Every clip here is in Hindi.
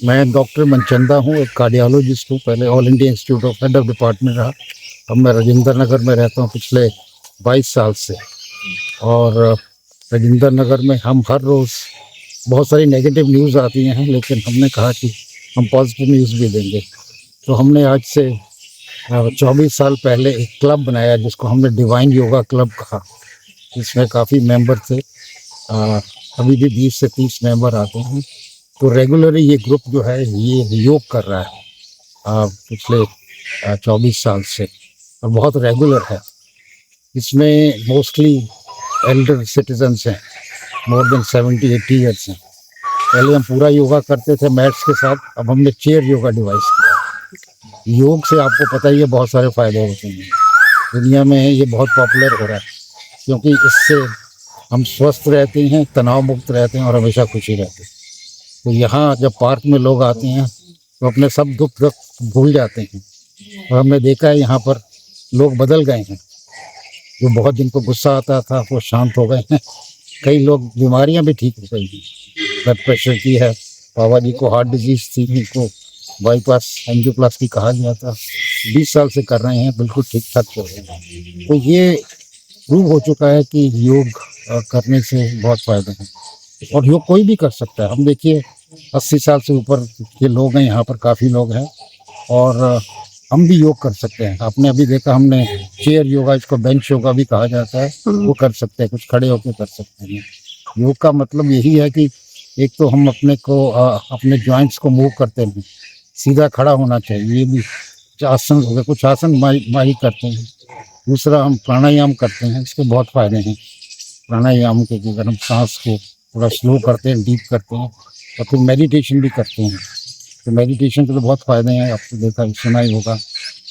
मैं डॉक्टर मनचंदा हूँ, एक कार्डियोलॉजिस्ट हूँ। पहले all India institute of head of department रहा। अब मैं राजेंद्र नगर में रहता हूँ पिछले 22 साल से। और राजेंद्र नगर में हम हर रोज़ बहुत सारी नेगेटिव न्यूज़ आती हैं, लेकिन हमने कहा कि हम पॉजिटिव न्यूज़ भी देंगे। तो हमने आज से 24 साल पहले एक क्लब बनाया जिसको हमने डिवाइन योगा क्लब कहा, जिसमें काफ़ी मेंबर थे। अभी भी 20 से 30 मेंबर आते हैं। तो रेगुलरली ये ग्रुप जो है ये योग कर रहा है पिछले 24 साल से, और बहुत रेगुलर है। इसमें मोस्टली एल्डर सिटीजन्स हैं, मोर देन 70-80 ईयर्स हैं। पहले हम पूरा योगा करते थे मैट्स के साथ, अब हमने चेयर योगा डिवाइस किया। योग से आपको पता ही है बहुत सारे फायदे होते हैं। दुनिया में ये बहुत पॉपुलर हो रहा है, क्योंकि इससे हम स्वस्थ रहते हैं, तनाव मुक्त रहते हैं और हमेशा खुशी रहते हैं। तो यहाँ जब पार्क में लोग आते हैं तो अपने सब दुख भूल जाते हैं। और हमने देखा है यहाँ पर लोग बदल गए हैं। जो बहुत जिनको गुस्सा आता था वो शांत हो गए हैं। कई लोग बीमारियाँ भी ठीक हो गई हैं। ब्लड प्रेशर की है, बाबा जी को हार्ट डिजीज थी, इनको बाईपास एंजियोप्लास्टी कहा गया था, 20 साल से कर रहे हैं, बिल्कुल ठीक ठाक हो रहे हैं। तो ये प्रूव हो चुका है कि योग करने से बहुत फायदे हैं, और योग कोई भी कर सकता है। हम देखिए 80 साल से ऊपर के लोग हैं यहाँ पर, काफ़ी लोग हैं, और हम भी योग कर सकते हैं। आपने अभी देखा, हमने चेयर योगा, इसको बेंच योगा भी कहा जाता है, वो कर सकते हैं, कुछ खड़े होकर कर सकते हैं। योग का मतलब यही है कि एक तो हम अपने जॉइंट्स को मूव करते हैं, सीधा खड़ा होना चाहिए। ये भी आसन हो गए, कुछ आसन माही करते हैं। दूसरा हम प्राणायाम करते हैं, इसके बहुत फायदे हैं। प्राणायाम के अगर हम सांस को थोड़ा स्लो करते हैं, डीप करते हैं, और फिर मेडिटेशन भी करते हैं। तो मेडिटेशन के तो बहुत फ़ायदे हैं, आपको देखा सुना ही होगा।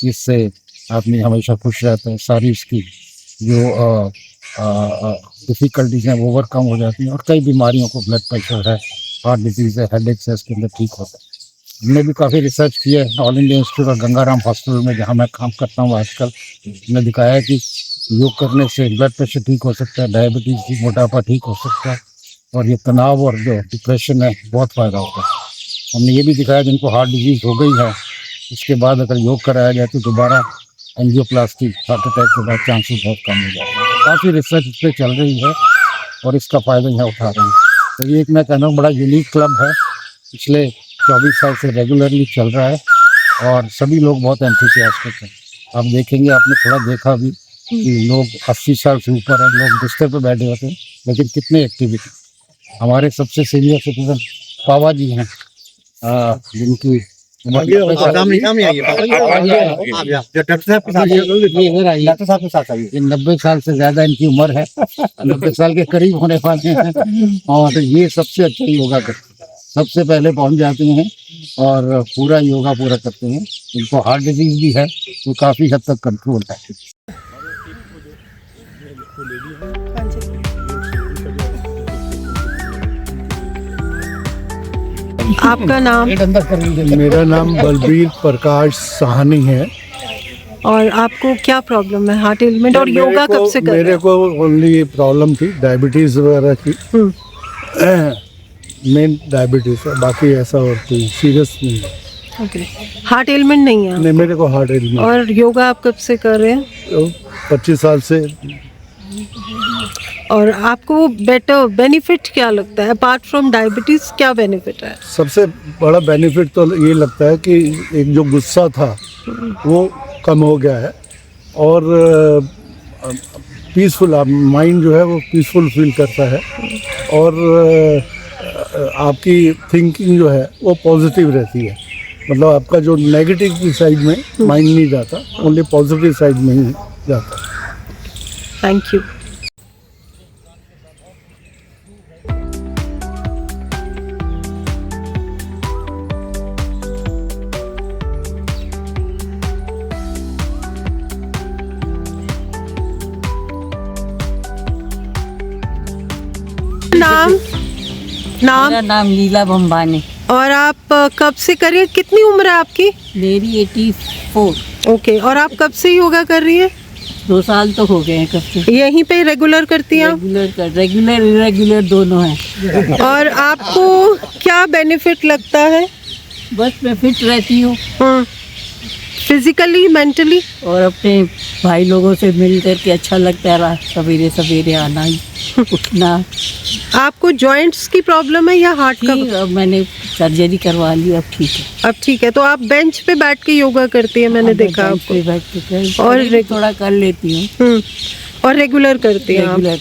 इससे आदमी हमेशा खुश रहता है, सारी इसकी जो डिफ़िकल्टीज़ हैं वो ओवरकम हो जाती हैं, और कई बीमारियों को, ब्लड प्रेशर है, हार्ट डिजीज़ है, हेडेक्स है, इसके अंदर ठीक होता है। हमने भी काफ़ी रिसर्च की है ऑल इंडिया इंस्टीट्यूट और गंगाराम हॉस्पिटल में, जहाँ मैं काम करता हूँ आजकल। हमने दिखाया है कि योग करने से ब्लड प्रेशर ठीक हो सकता है, डायबिटीज़ ठीक, मोटापा ठीक हो सकता है, और ये तनाव और जो डिप्रेशन है बहुत फ़ायदा होता है। हमने ये भी दिखाया जिनको हार्ट डिजीज़ हो गई है, उसके बाद अगर योग कराया जाए तो दोबारा एंजियोप्लास्टी, हार्ट अटैक के बाद चांसेस बहुत कम हो जाते हैं। काफ़ी रिसर्च इस पर चल रही है और इसका फ़ायदा यहाँ उठा रहे हैं। तो ये एक मैं कहना हूँ बड़ा यूनिक क्लब है, पिछले 24 साल से रेगुलरली चल रहा है, और सभी लोग बहुत एंथुसियास्टिक हैं। आप देखेंगे, आपने थोड़ा देखा भी कि लोग 80 साल से ऊपर हैं, लोग बिस्तर पर बैठे होते हैं, लेकिन कितने एक्टिविटी। हमारे सबसे सीनियर सिटीजन बाबा जी हैं, जिनकी ये 90 साल से ज्यादा इनकी उम्र है, 90 साल के करीब होने वाले हैं, और ये सबसे अच्छा योगा करते हैं। सबसे पहले पहुंच जाते हैं और पूरा योगा पूरा करते हैं। इनको हार्ट डिजीज भी है, तो काफी हद तक कंट्रोल है। आपका नाम? मेरा नाम बलबीर प्रकाश साहनी है। और आपको क्या प्रॉब्लम है? हार्ट एलिमेंट और योगा कब से कर रहे हैं? मेरे को ओनली प्रॉब्लम थी डायबिटीज वगैरह की, मेन डायबिटीज है, बाकी ऐसा और कोई सीरियस नहीं है। ओके, हार्ट एलिमेंट नहीं है? नहीं, मेरे को हार्ट एलिमेंट। और योगा आप कब से कर रहे हैं? 25 साल से। और आपको वो बेटर बेनिफिट क्या लगता है? अपार्ट फ्रॉम डायबिटीज क्या बेनिफिट है? सबसे बड़ा बेनिफिट तो ये लगता है कि एक जो गुस्सा था वो कम हो गया है, और पीसफुल माइंड जो है वो पीसफुल फील करता है, और आपकी थिंकिंग जो है वो पॉजिटिव रहती है। मतलब आपका जो नेगेटिव की साइड में माइंड नहीं जाता, ओनली पॉजिटिव साइड में ही जाता। Thank you. नाम? नाम? मेरा नाम लीला भंबानी। और आप कब से कर रही हैं? कितनी उम्र है आपकी? मेरी 84। ओके। और आप कब से योगा कर रही हैं? 2 साल तो हो गए हैं कब से। यहीं पे रेगुलर करती हैं आप? रेगुलर इरेगुलर दोनों हैं। और आपको क्या बेनिफिट लगता है? बस मैं फिट रहती हूँ फिजिकली, मेंटली? और अपने भाई लोगों से मिल करके अच्छा लगता है। सवेरे सवेरे आना उठना। आपको जॉइंट्स की प्रॉब्लम है या हार्ट का? ठीक, अब मैंने सर्जरी करवा ली, अब ठीक है। अब ठीक है। तो आप बेंच पे बैठ के योगा करती हैं, मैंने देखा आपको। बैठ के और थोड़ा कर लेती हूँ। और रेगुलर करती हैं आप? रेगुलर।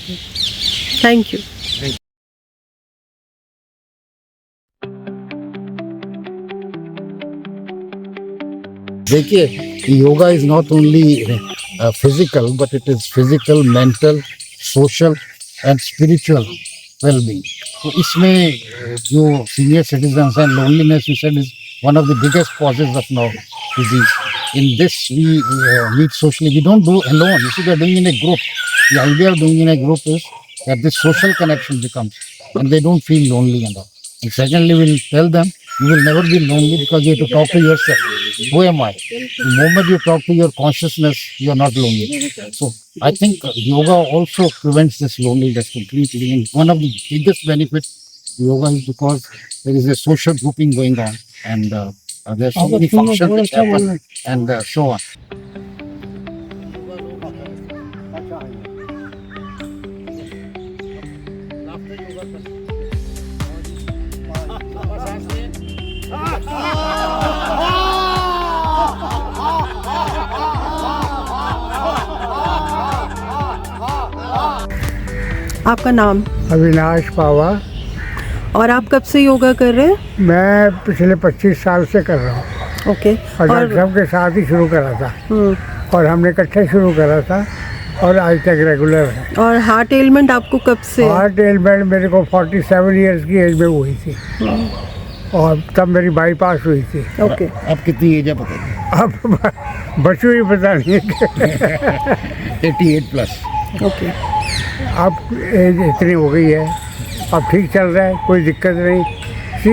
Thank you. देखिए, yoga is not only physical, but it is physical, mental, social and spiritual wellbeing. तो इसमें जो सीनियर सिटीजन्स हैं, loneliness you said is one of the biggest causes of now disease. In this, we meet socially. We don't do alone. You see, we are doing in a group. The idea of doing in a group is that this social connection becomes, and they don't feel lonely and all. And secondly, we'll tell them you will never be lonely because you have to talk to yourself. Who am I? The moment you talk to your consciousness, you are not lonely. So I think yoga also prevents this loneliness completely. And one of the biggest benefits yoga is because there is a social grouping going on. And there are so many functions which happen and so on. आपका नाम? अविनाश पावा। और आप कब से योगा कर रहे हैं? मैं पिछले 25 साल से कर रहा हूँ। ओके। और डॉक्टर साहब के साथ ही शुरू करा था और हमने इकट्ठे शुरू करा था और आज तक रेगुलर है। और हार्ट एलिमेंट आपको कब से? हार्ट एलिमेंट मेरे को 47 इयर्स की एज में हुई थी और तब मेरी बाईपास हुई थी। ओके। अब कितनी एज है पता नहीं? अब बची हुई पता नहीं। 88 प्लस। ओके। अब एज इतनी हो गई है, अब ठीक चल रहा है, कोई दिक्कत नहीं। सी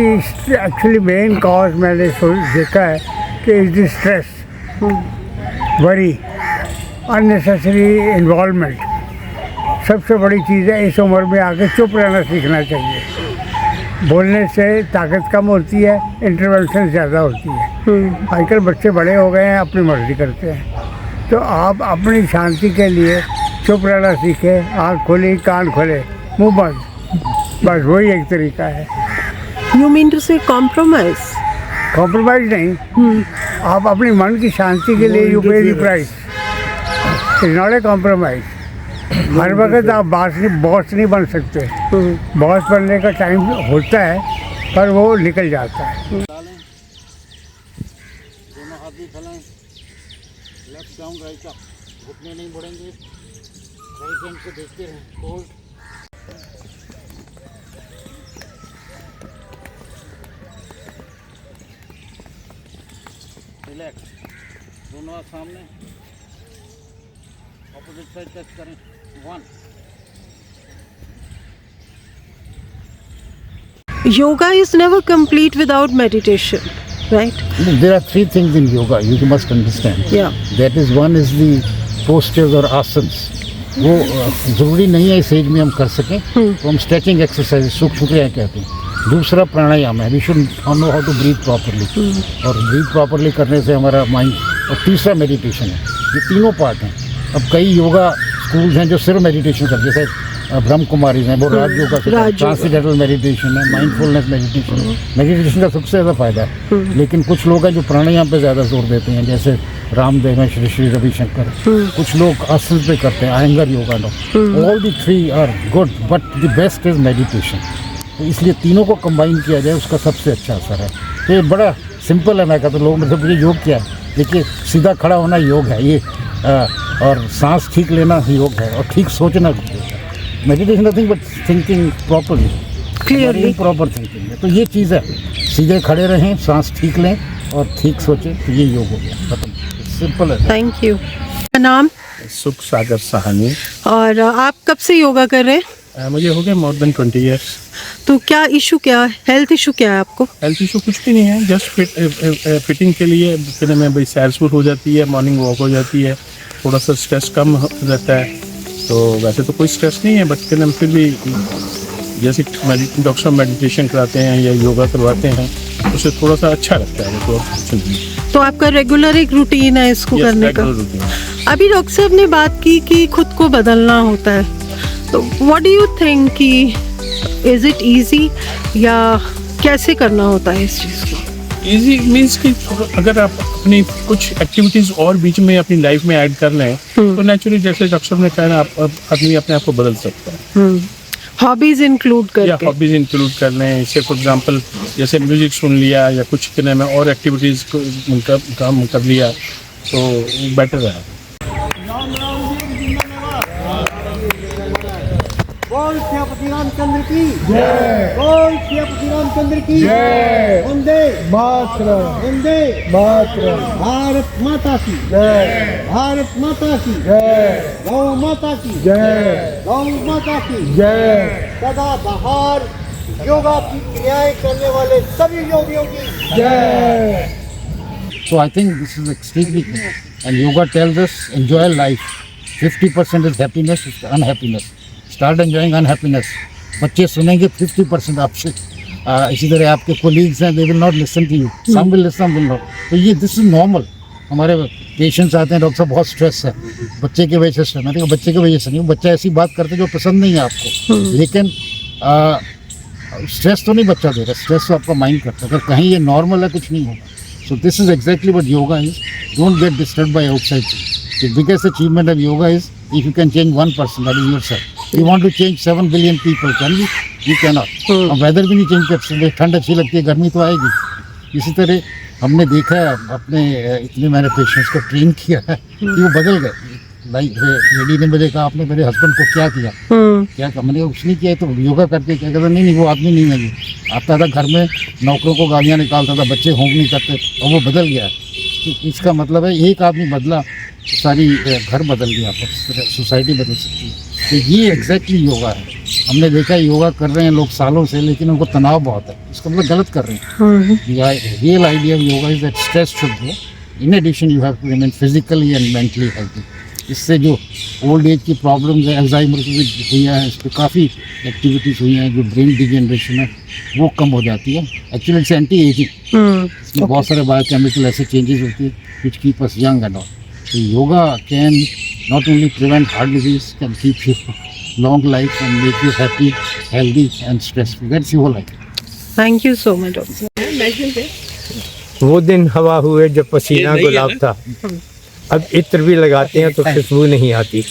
एक्चुअली मेन कॉज मैंने देखा है कि is the stress, worry, unnecessary involvement. सबसे बड़ी चीज़ है, इस उम्र में आके चुप रहना सीखना चाहिए। बोलने से ताकत कम होती है, इंटरवेंशन ज़्यादा होती है। आजकल बच्चे बड़े हो गए हैं, अपनी मर्जी करते हैं। तो आप अपनी शांति के लिए चुप रहना सीखें। आँख खोली, कान खोले, मुँह बंद, बस वही एक तरीका है। यू मीन टू से कॉम्प्रोमाइज? कॉम्प्रोमाइज नहीं, आप अपनी मन की शांति के लिए you pay the price. Is not a compromise. हर वक्त आप बॉस नहीं बन सकते। बॉस बनने का टाइम होता है पर वो निकल जाता है। दोनों हाथ भी फैलाएं, लेफ्ट डाउन राइट अप, घुटने नहीं बढ़ेंगे, राइट हैंड को देखते रहें, होल्ड। रिलैक्स, दोनों हाथ सामने, ऑपोजिट साइड टच करें। 1। Yoga is never complete without meditation, right? There are 3 things in yoga you must understand. Yeah. That is, one is the postures or asanas. वो ज़रूरी नहीं है इस एज में हम कर सकें, तो हम स्ट्रेचिंग एक्सरसाइज सूक्ष्म क्रियाएं कहते हैं। दूसरा प्राणायाम है, we should know how to breathe properly, और ब्रीथ प्रॉपरली करने से हमारा माइंड। और तीसरा मेडिटेशन है। ये तीनों पार्ट हैं। अब कई योगा स्कूल्स हैं जो सिर्फ मेडिटेशन करते हैं, जैसे ब्रह्म कुमारीज हैं, वो राज योगा से, ट्रांससेंडेंटल मेडिटेशन है, माइंडफुलनेस मेडिटेशन है। मेडिटेशन का सबसे ज़्यादा फायदा है। लेकिन कुछ लोग हैं जो प्राणायाम पे ज़्यादा जोर देते हैं, जैसे रामदेव हैं, श्री श्री रविशंकर। कुछ लोग आसन पे करते हैं, आयंगर योगा लो। All the 3 are good, but the best is meditation. तो इसलिए तीनों को कंबाइन किया जाए, उसका सबसे अच्छा असर है। तो ये बड़ा सिंपल है। मैं कहता हूँ लोग मतलब ये योग क्या है? देखिए, सीधा खड़ा होना योग है ये, और सांस ठीक लेना योग है, और ठीक सोचना योग है। Meditation nothing but thinking properly, clearly, proper thinking है। तो ये चीज़ है, सीधे खड़े रहें, सांस ठीक लें और ठीक सोचें, तो ये योग हो गया, खत्म। सिंपल है। Thank you. नाम? सुख सागर सहानी। और आप कब से योगा कर रहे हैं? मुझे हो गया मोर देन 20 ईयर्स। तो क्या इशू, क्या हेल्थ इशू क्या है आपको? हेल्थ इशू कुछ भी नहीं है, जस्ट फिटिंग के लिए कहने में भाई सैर सूर हो जाती है, मॉर्निंग वॉक हो जाती है, थोड़ा सा स्ट्रेस कम रहता है। तो वैसे तो कोई स्ट्रेस नहीं है, बट कहने में फिर भी जैसे डॉक्टर मेडिटेशन कराते हैं या योगा करवाते हैं, उससे थोड़ा सा अच्छा लगता है तो कुछ नहीं। तो आपका रेगुलर एक रूटीन है इसको Yes, करने का? regular routine। अभी डॉक्टर साहब ने बात की कि खुद को बदलना होता है, तो व्हाट डू यू थिंक कि इज इट इजी या कैसे करना होता है इस चीज़ को? इजी मीन्स कि अगर आप अपनी कुछ एक्टिविटीज और बीच में अपनी लाइफ में ऐड कर लें तो नेचुरली जैसे डॉक्टर साहब ने कहा ना, आदमी अपने आप को बदल सकता है। हॉबीज इंक्लूड या करके? हॉबीज इंक्लूड कर लें, जैसे फॉर एग्जांपल जैसे म्यूजिक सुन लिया या कुछ करने में और एक्टिविटीज काम कर लिया तो बेटर है। बोल श्रीपति रामचंद्र की जय। बोल श्रीपति रामचंद्र की जय। वंदे मातरम। वंदे मातरम। भारत माता की जय। भारत माता की जय। गौ माता की जय। गौ माता की जय। सदा बहार योगा की क्रियाएं करने वाले सभी योगियों की जय। So I think this is extremely good. And yoga tells us enjoy life. 50% is happiness, is unhappiness. Start enjoying unhappiness. बच्चे सुनेंगे 50% आपसे। इसी तरह आपके कोलीग्स हैं, they will not listen to you. Some will listen, some will not. तो ये this is normal. हमारे पेशेंट्स आते हैं, डॉक्टर साहब बहुत स्ट्रेस है, बच्चे की वजह से। मैंने कहा बच्चे की वजह से नहीं, बच्चा ऐसी बात करते जो पसंद नहीं है आपको, लेकिन स्ट्रेस तो नहीं बच्चा दे रहा, स्ट्रेस तो आपका माइंड करता है। अगर कहीं ये नॉर्मल है, कुछ नहीं होगा। So this is exactly what yoga is. Don't get disturbed by outside things. The biggest achievement of yoga is if you can change one person, that is yourself. You want to change 7 billion people, can you? You cannot. अब वेदर भी नहीं चेंज कर सकते, ठंड अच्छी लगती है, गर्मी तो आएगी। इसी तरह हमने देखा है, अपने इतने मैंने पेशेंट्स को ट्रेन किया है कि वो बदल गए। लाइक लेडी ने मुझे कहा आपने मेरे हस्बैंड को क्या किया, क्या कहा? मैंने कुछ नहीं किया, तो योगा करके क्या कहता, नहीं वो आदमी नहीं है, ये आता था घर में नौकरों को गालियाँ निकालता था, बच्चे होंग नहीं करते, और वो बदल गया। तो इसका मतलब है एक आदमी बदला तो सारी घर बदल गया, सोसाइटी बदल सकती है। तो ये एग्जैक्टली योगा है। हमने देखा है योगा कर रहे हैं लोग सालों से, लेकिन उनको तनाव बहुत है, इसका मतलब गलत कर रहे हैं। Real idea of yoga is that stress should go, in addition you have to remain physically and mentally healthy. इससे जो ओल्ड एज की प्रॉब्लम्स है, अल्जाइमर की हुई है, इस पर काफ़ी एक्टिविटीज़ हुई हैं, जो ब्रेन डिजेनरेशन है वो कम हो जाती है। एक्चुअली इट्स एंटी एजिंग, इसमें बहुत सारे बायोकेमिकल ऐसे चेंजेस होती है which keep us young and all. तो yoga can not only prevent heart disease, can keep you long life and make you happy, healthy and stress free. That's your life. Thank you so much doctor. वो दिन हवा हुए जब पसीना गुलाब था, अब इत्र भी लगाते हैं तो खुशबू नहीं आती।